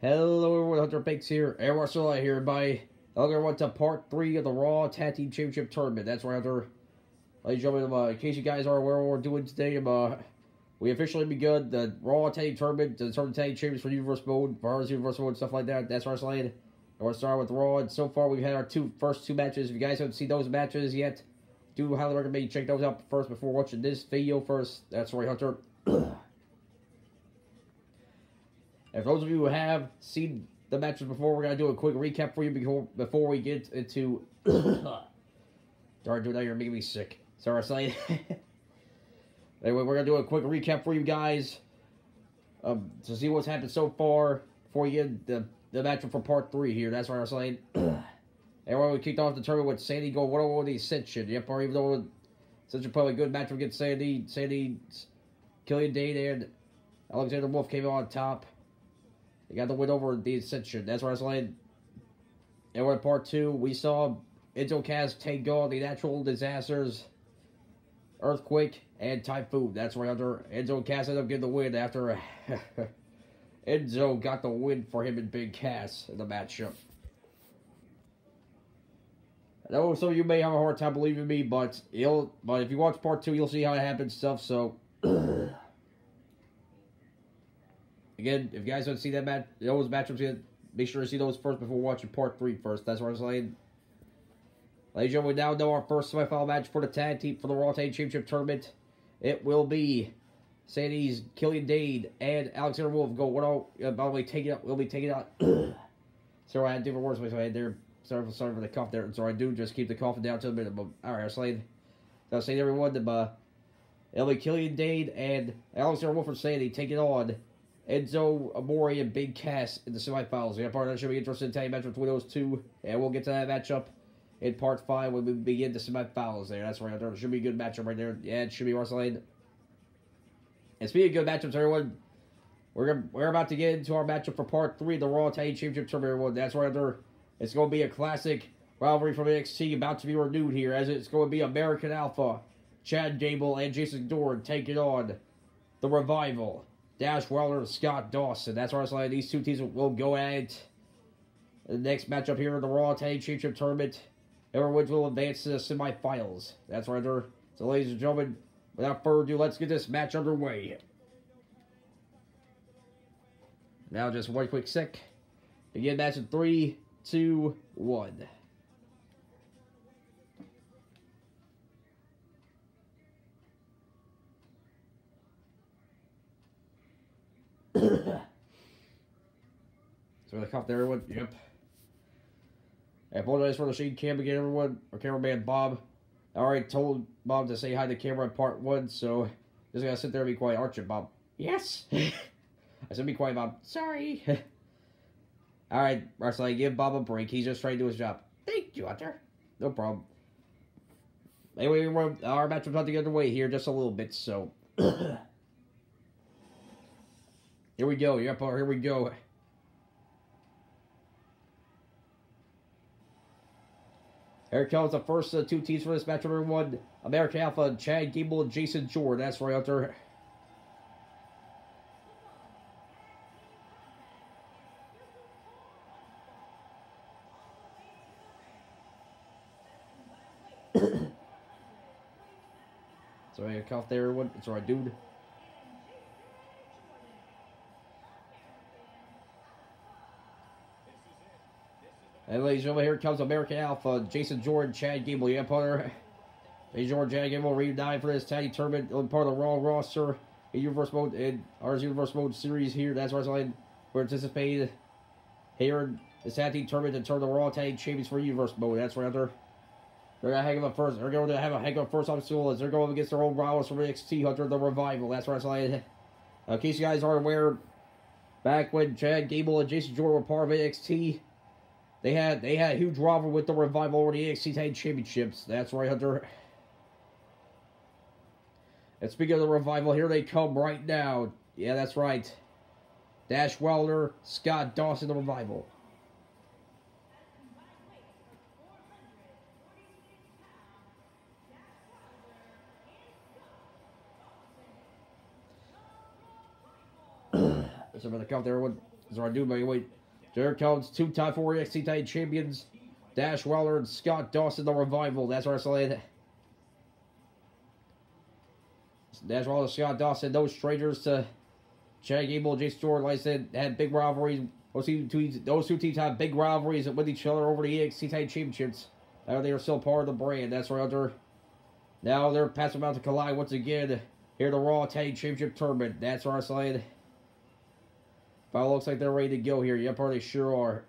Hello everyone, Hunter Bakes here, and we're still out here by welcome to part 3 of the Raw Tag Team Championship Tournament. That's right, Hunter. Ladies and gentlemen, in case you guys are aware of what we're doing today, we officially begun the Raw Tag Team Tournament to determine tag champions for Universe Mode, for ours Universe Mode, and stuff like that. That's where I'm saying. And we're starting with Raw, and so far we've had our first two matches. If you guys haven't seen those matches yet, do highly recommend you check those out first before watching this video first. That's right, Hunter. And for those of you who have seen the matches before, we're going to do a quick recap for you before we get into... Darn, dude, now you're making me sick. Sorry, saying. Anyway, we're going to do a quick recap for you guys to see what's happened so far before you get the matchup for part 3 here. That's what I'm saying. Anyway, we kicked off the tournament with Sandy going 1-0 with the Ascension. Yep, or even though such a probably good matchup against Sandy, Killian Dane, and Alexander Wolf came out on top. They got the win over the Ascension. That's where I was saying. And we're in part 2. We saw Enzo Cass take on the natural disasters, Earthquake, and Typhoon. That's where Enzo Cass ended up getting the win after Enzo got the win for him and Big Cass in the matchup. I know some of you may have a hard time believing me, but if you watch part 2, you'll see how it happens stuff. So. Again, if you guys don't see those matchups, make sure to see those first before watching part 3 first. That's what I'm saying. Ladies and gentlemen, we now know our first semifinal match for the tag team for the Raw Tag Championship Tournament. It will be Sandy's Killian Dane and Alexander Wolf go 1-0. By the way, we'll be taking out. Sorry, I had different words in my head there. Sorry for the cough there. Sorry, I do just keep the coughing down to the minimum. Alright, I was saying everyone, it'll be Killian Dane and Alexander Wolf and Sandy taking on Enzo, Amore, and Big Cass in the semifinals. Yeah, part of that should be interesting tag match between those two. And we'll get to that matchup in part 5 when we begin the semifinals there. That's right. It should be a good matchup right there. Yeah, it should be wrestling. And speaking of good matchups, everyone, we're about to get into our matchup for part 3 of the Raw Tag Championship Tournament, everyone. That's right there. It's going to be a classic rivalry from NXT about to be renewed here, as it's going to be American Alpha, Chad Gable, and Jason Dorn taking on the Revival, Dash Wilder and Scott Dawson. That's why I was these two teams will go at it. The next matchup here in the Raw Tag Championship Tournament. Whoever wins will advance to the semifinals. That's right there. So, ladies and gentlemen, without further ado, let's get this match underway. Now, just one quick sec. Begin match in 3, 2, 1. So the cough there, everyone. Yep. I apologize for the shade cam again, everyone. Our cameraman Bob. I already told Bob to say hi to the camera in part 1, so just gotta sit there and be quiet, aren't you, Bob? Yes. I said be quiet, Bob. Sorry. All right, Marcel, give Bob a break. He's just trying to do his job. Thank you, Hunter. No problem. Anyway, our match is about to get underway here just a little bit, so. Here we go. Yep, here we go. Here comes the first two teams for this matchup, everyone. American Alpha, Chad Gable, and Jason Jordan. That's right out there. Sorry, I coughed there, everyone. It's alright, dude. And ladies and gentlemen, here comes American Alpha, Jason Jordan, Chad Gable. Yeah, partner. Jason Jordan, Chad Gable reunited for this tag team tournament. Part of the Raw roster in Universe Mode and ours Universe Mode series here. That's why we're anticipating here in this tag team tournament to turn the Raw Tag Champions for Universe Mode. That's right there. They're gonna have a heck of a first obstacle as they're going against their own rivals from NXT, Hunter, the Revival. That's right. In case you guys aren't aware, back when Chad Gable and Jason Jordan were part of NXT, they had a huge rivalry with the Revival over the NXT Tag Championships. That's right, Hunter. And speaking of the Revival, here they come right now. Yeah, that's right. Dash Wilder, Scott Dawson, the Revival. So for the count there, everyone. That's what I do, by the way. There comes two-time former NXT Tag Champions, Dash Wilder and Scott Dawson, the Revival. That's what I'm saying. Dash Wilder and Scott Dawson, no strangers to Chad Gable and Jason Jordan. Like I said, had big rivalries. Those two teams have big rivalries with each other over the NXT Tag Championships. They are still part of the brand. That's right. Now they're passing about to collide once again here at the Raw Tag Championship Tournament. That's what I'm saying. But it looks like they're ready to go here. Yep, they sure are.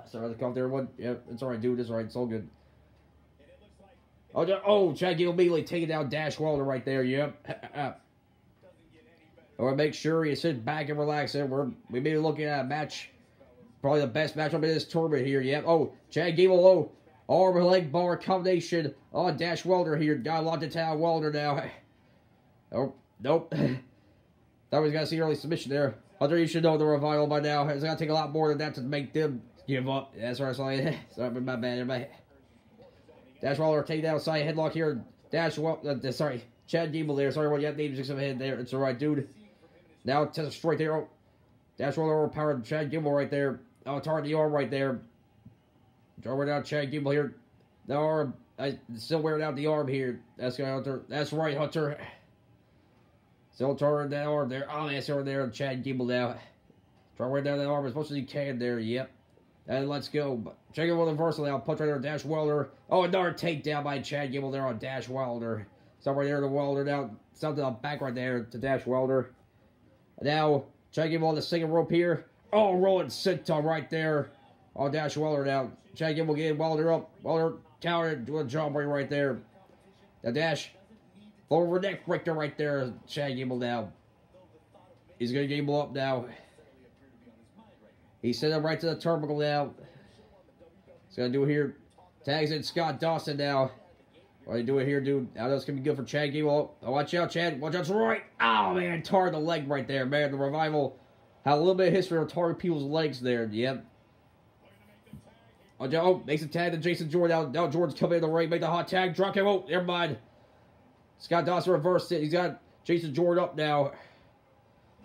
Sorry to come there, everyone. Yep, it's alright, dude. It's alright. It's all good. Oh, Chad Gable immediately taking down Dash Wilder right there. Yep. Or make sure you sit back and relax. We may be looking at a match. Probably the best matchup in this tournament here. Yep. Oh, Chad Gable, arm and leg bar combination on Dash Wilder here. Got locked into town Wilder now. Oh, nope. Thought we was going to see early submission there. Hunter, you should know the Revival by now. It's going to take a lot more than that to make them give up. That's what I'm saying. Sorry, my bad, everybody. Dash Wilder take down side headlock here. Chad Gable there. Sorry, what you have names in some head there. It's alright, dude. Now test straight there. Oh, Dash Wilder overpowered Chad Gable right there. Oh, target the arm right there. Draw down Chad Gable here. The arm. Still wearing out the arm here. That's Hunter. That's right, Hunter. Still turning that arm there. Oh, that's over there. Chad Gable now. Try to wear down that arm as much as he can there. Yep. And let's go. Chad Gable with a reversal now. Punch right there. Dash Wilder. Oh, another takedown by Chad Gable there on Dash Wilder. Somewhere there to Wilder now. Something on back right there to Dash Wilder. Now, Chad Gable on the second rope here. Oh, rolling senton right there on Dash Wilder now. Chad Gable getting Wilder up. Wilder counter doing a jawbreaker right there. Now Dash over neck breaker right there. Chad Gable now. He's going to Gable up now. He sent him right to the turnbuckle now. He's going to do it here. Tags in Scott Dawson now. What are you doing here, dude? Now that's going to be good for Chad Gable. Oh, watch out, Chad. Watch out to the right. Oh, man. Tarred the leg right there, man. The Revival had a little bit of history of targeting people's legs there. Yep. Oh, makes a tag to Jason Jordan. Now Jordan's coming in the ring. Make the hot tag. Drop him. Oh, never mind. Scott Dawson reversed it. He's got Jason Jordan up now.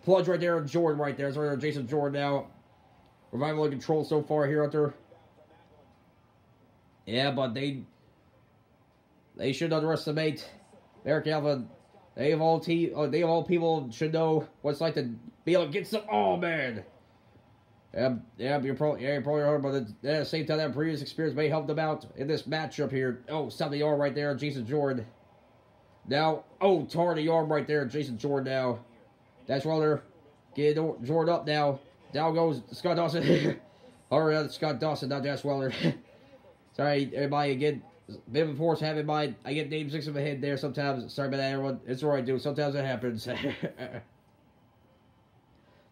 Plunge right there on Jordan right there. It's right there, Jason Jordan now. Revival in control so far here, Hunter. Yeah, but they should underestimate Eric Alvin. They of all people should know what it's like to be able to get some. Oh man. Yeah, you're probably hard, but at the same time, that previous experience may help them out in this matchup here. Oh, stop the arm right there, Jason Jordan. Now, oh, tar the arm right there, Jason Jordan now. Dash Wilder, get Jordan up now. Down goes Scott Dawson. Or Scott Dawson, not Dash Wilder. Sorry, everybody, again. Bit of a force have in mind. I get names mixed in my head there sometimes. Sorry about that, everyone. It's alright, dude. Sometimes it happens.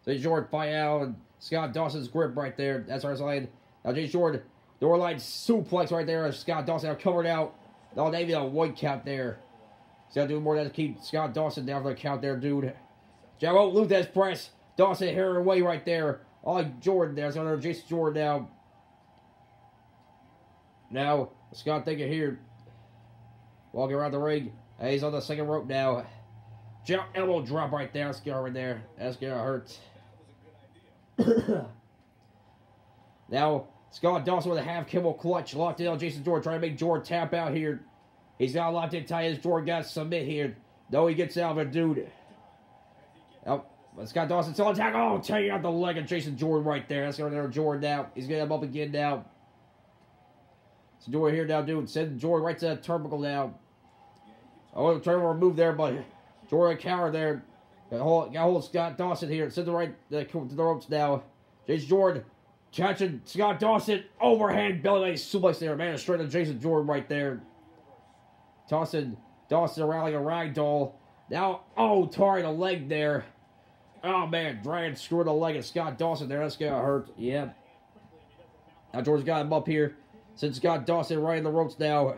So Jordan fight out and Scott Dawson's grip right there. That's our side. Now Jason Jordan, door line suplex right there. Scott Dawson now covered out. No, they even a one count there. He's got to do more than to keep Scott Dawson down for the count there, dude. Jago Luthez press. Dawson hit her away right there. Oh, Jordan there. So Jason Jordan now. Now, Scott thinking here. Walking around the ring. Hey, he's on the second rope now. Jump elbow drop right there. That's going right there. That's going to hurt. Now, Scott Dawson with a half Kimmel clutch. Locked in on Jason Jordan. Trying to make Jordan tap out here. He's got locked in tight. Jordan got to submit here. No, he gets out of it, dude. Oh, Scott Dawson still on attack. Oh, taking out the leg of Jason Jordan right there. That's going to Jordan now. He's getting him up again now. So Jordan here now, dude. Send Jordan right to that turnbuckle now. Oh, trying to remove there, but Jordan counter there. Got hold of Scott Dawson here. Send the right to the ropes now. Jason Jordan catching Scott Dawson. Overhand belly suplex there, man. Straight to Jason Jordan right there. Tossing Dawson around like a rag doll. Now, oh, tarring the leg there. Oh, man. Dragging, screwing the leg of Scott Dawson there. That's going to hurt. Yeah. Now, Jordan's got him up here. Since Scott Dawson right in the ropes now.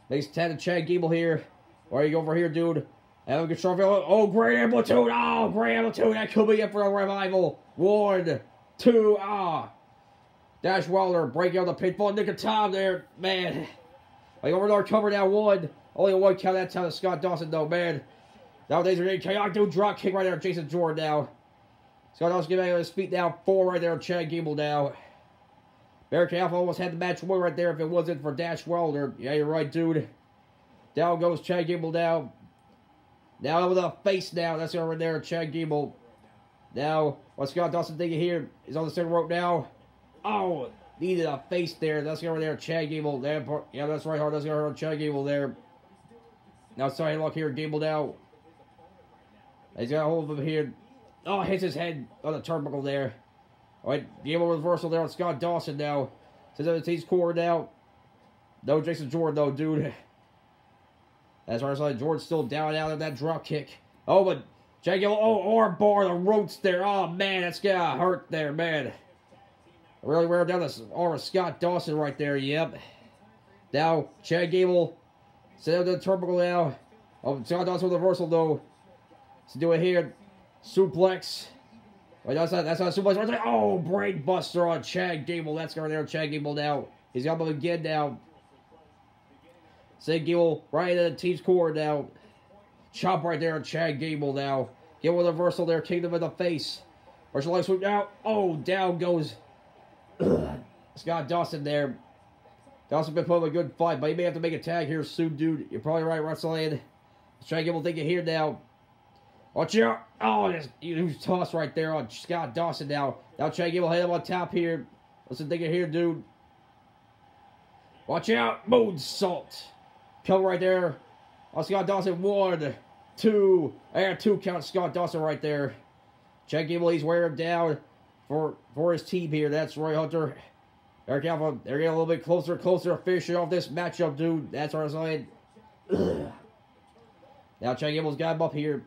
Makes 10 to Chad Gable here. Where you go over here, dude? Have a control. Oh, great amplitude. Oh, great amplitude. That could be it for the Revival. 1, 2, Dash Wilder breaking out the pinfall. Nick of time there, man. Like over there, cover now. 1, Only a one count that time to Scott Dawson, though, man. Nowadays, we're getting chaotic. Do drop kick right there. Jason Jordan now. Scott Dawson getting back on his feet now. 4 right there. Chad Gable now. American Alpha almost had the match won right there if it wasn't for Dash Wilder. Yeah, you're right, dude. Down goes Chad Gable now. Now with a face now. That's over there. Chad Gable. Now, what Scott Dawson thinking here is on the center rope now. Oh, needed a face there. That's over there. Chad Gable. Yeah, that's right, hard. That's over there. Chad Gable there. Now, sorry, look here. Gable now. He's got a hold of him here. Oh, hits his head on the turnbuckle there. All right, Gable reversal there on Scott Dawson now. Says he's core now. No Jason Jordan, though, dude. That's right, Jordan's still down and out of that drop kick. Oh, but Chad Gable, arm bar, the ropes there. Oh, man, that's gonna hurt there, man. Really wearing down the arm of Scott Dawson right there, yep. Now, Chad Gable, set up the turnbuckle now. Oh, Scott Dawson with the reversal, though. So do it here. Suplex. Wait, that's not a suplex right there. Oh, brain buster on Chad Gable. That's going there. Chad Gable now. He's got him again now. Sid Gable right into the team's core now. Chop right there on Chad Gable now. Gable with a reversal there. Kicked him in the face. Martial leg sweep now. Oh, down goes Scott Dawson there. Dawson been putting up a good fight, but he may have to make a tag here soon, dude. You're probably right, Russell. Chad Gable thinking here now. Watch out! Oh, he was tossed right there on Scott Dawson now. Now Chad Gable hit him on top here. What's the thinking here, dude? Watch out! Moonsault. Come right there on Scott Dawson. 1, 2. And 2 count Scott Dawson right there. Chad Gable, he's wearing him down for his team here. That's Roy Hunter. Eric Alpha, they're getting a little bit closer to finishing off this matchup, dude. That's what I'm saying. Now Chad Gable's got him up here.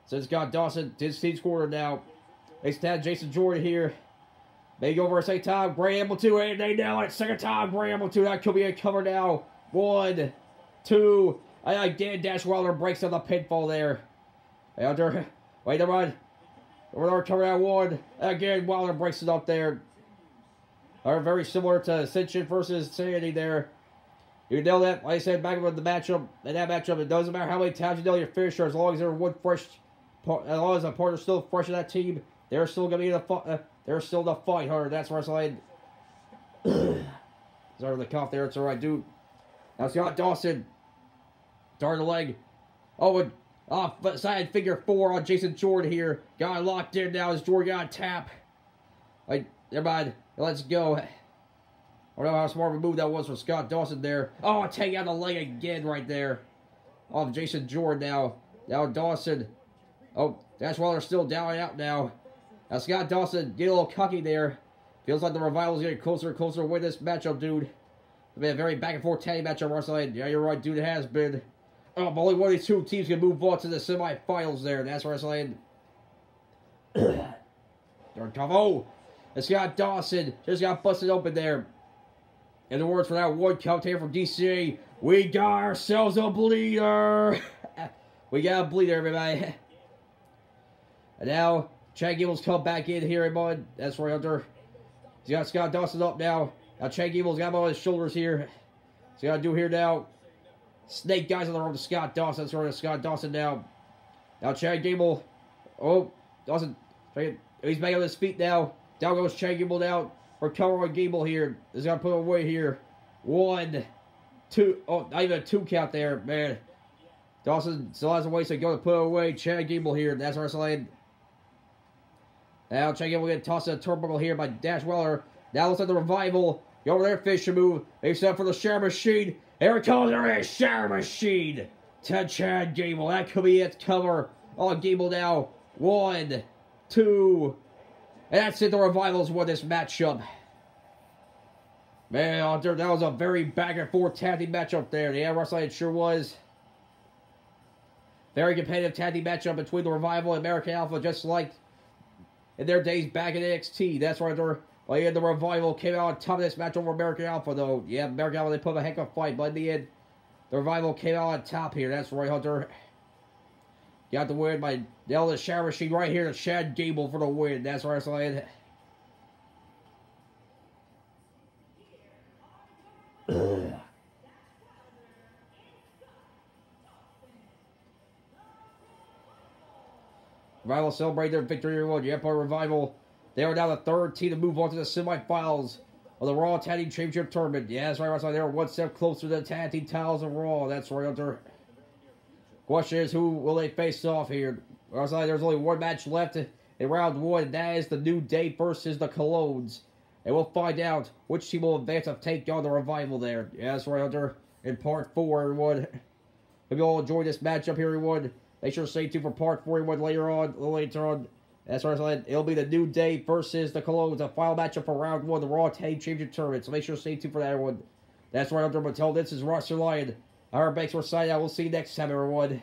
So Scott Dawson, his team's corner now. They stand Jason Jordan here. They go for a second time. Gray Amble 2, and they nail it. Second time, Gray Amble 2. That could be a cover now. 1, 2. Again, Dash Wilder breaks on the pinfall there. Wilder, wait, never mind. Over there, cover now. 1. Again, Wilder breaks it up there. Are very similar to Ascension versus Sanity there. You know that, like I said, back in the matchup, it doesn't matter how many times you know your finisher, as long as there's one fresh, as long as a partner's still fresh in that team, they're still gonna be in the they're still the fight hard. That's where I'm saying. Sorry the cough there. It's all right, dude. Now Scott Dawson, darn the leg. Oh, and side figure 4 on Jason Jordan here. Got locked in now as Jordan got a tap. Like, never mind. Let's go. I don't know how smart of a move that was from Scott Dawson there. Oh, take out the leg again right there. Oh, Jason Jordan now. Now Dawson. Oh, Dash Wilder still down and out now. Now Scott Dawson get a little cocky there. Feels like the Revival's getting closer and closer to win this matchup, dude. It's been a very back and forth tag matchup, Russell. Yeah, you're right, dude. It has been. Oh, but only one of these two teams can move on to the semifinals there. That's where I'm saying. Darn tough. Oh, and Scott Dawson just got busted open there. In the words for that one commentator from DCA, we got ourselves a bleeder. We got a bleeder, everybody. And now, Chad Gable's come back in here, everyone. That's Roy Hunter. He's got Scott Dawson up now. Now, Chad Gable's got him on his shoulders here. He's got to do here now. Snake guys on the road to Scott Dawson. That's right, Scott Dawson now. Now, Chad Gable. Oh, Dawson. He's back on his feet now. Down goes Chad Gable now. Recover on Gable here. He's got to put him away here. 1, 2. Oh, not even a 2 count there, man. Dawson still has a way to go to put away Chad Gable here. That's our slide. Now Chad Gable get tossed in a turnbuckle here by Dash Weller. Now looks like the Revival. Go over there, finisher move. They set up for the Share Machine. Here it comes, there is Share Machine to Chad Gable. That could be it. Cover on Gable now. 1, 2. And that's it. The Revivals won this matchup. Man, that was a very back and forth tag team matchup there. Yeah, Russell, it sure was. Very competitive tag team matchup between the Revival and American Alpha, just like in their days back in NXT. That's right. The Revival came out on top of this match over American Alpha, though. Yeah, American Alpha, they put up a heck of a fight, but in the end, the Revival came out on top here. That's Roy Hunter. Got the win by nail the Share Machine right here to Chad Gable for the win. That's right, saying. Revival celebrate their victory, everyone. The Empire Revival, they are now the third team to move on to the semifinals of the Raw Tag Team Championship Tournament. Yeah, that's right, wrestling. They are one step closer to the tag team titles of Raw. That's right, Hunter. Question is, who will they face off here? Wrestling, there's only one match left in round one, and that is the New Day versus the Colognes. And we'll find out which team will advance to take on the Revival there. Yeah, that's right, Hunter. In part 4, everyone. Hope you all enjoy this matchup here, everyone. Make sure to stay tuned for part 4, everyone, a little later on. That's right, it'll be the New Day versus the Colognes, the final matchup for round 1, the Raw Tag Team Championship Tournament. So make sure to stay tuned for that, everyone. That's right, Hunter. Until this is Roster Lion. Our Banks, we're signing out. We'll see you next time, everyone.